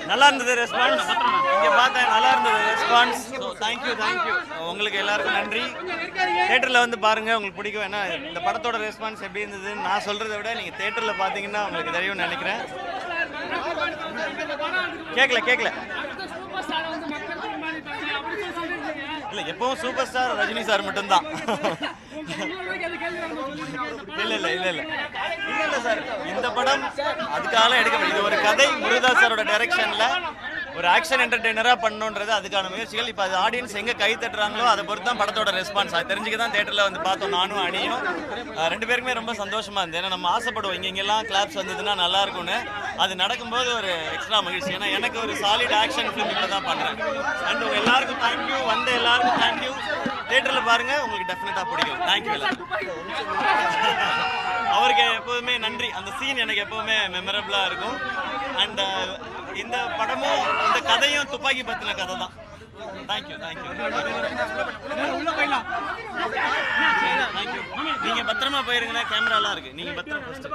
நல்லா இருந்தது ரெஸ்பான்ஸ். இங்கே பார்த்தேன் நல்லா இருந்தது ரெஸ்பான்ஸ். ஸோ தேங்க்யூ உங்களுக்கு எல்லாருக்கும் நன்றி. தேட்டரில் வந்து பாருங்கள், உங்களுக்கு பிடிக்கும். ஏன்னா இந்த படத்தோட ரெஸ்பான்ஸ் எப்படி இருந்ததுன்னு நான் சொல்கிறத விட நீங்கள் தேட்டரில் பார்த்தீங்கன்னா உங்களுக்கு தெரியும்னு நினைக்கிறேன். கேட்கல இல்லை, எப்பவும் சூப்பர் ஸ்டார் ரஜினி சார் மட்டும்தான். இல்ல சார், இந்த படம் அதுக்காக எடுக்க இது ஒரு கதை. முருகதாஸ் சாரோட டைரக்ஷன்ல ஒரு ஆக்ஷன் என்டர்டெய்னரா பண்ணணுன்றது அதுக்கான முயற்சிகள். இப்போ அது ஆடியன்ஸ் எங்க கை தட்டுறாங்களோ அதை பொறுத்து தான் படத்தோட ரெஸ்பான்ஸ். அது தெரிஞ்சுக்க தான் தேட்டரில் வந்து பார்த்தோம். நானும் அணியும் ரெண்டு பேருக்குமே ரொம்ப சந்தோஷமா இருந்தது. ஏன்னா நம்ம ஆசைப்படுவோம் இங்கெல்லாம் கிளாப்ஸ் வந்ததுன்னா நல்லா இருக்கும்னு. அது நடக்கும்போது ஒரு எக்ஸ்ட்ரா மகிழ்ச்சி. ஏன்னா எனக்கு ஒரு சாலிட் ஆக்ஷன் ஃபிலிம் இப்போ தான் பண்ணுறேன். அண்ட் உங்க எல்லாருக்கும் தேங்க்யூ, வந்த எல்லாருக்கும் தேங்க்யூ. தேட்டரில் பாருங்க, உங்களுக்கு டெஃபினட்டா பிடிக்கும். தேங்க்யூ எல்லாரும். அவருக்கு எப்போதுமே நன்றி. அந்த சீன் எனக்கு எப்போவுமே மெமரபிளா இருக்கும். அண்ட் இந்த படமும் இந்த கதையும் துப்பாக்கி பத்தின கதை தான். தேங்க்யூ. நீங்க பத்திரமா போயிருங்க, கேமராலாம் இருக்கு. நீங்க பத்திரமா first.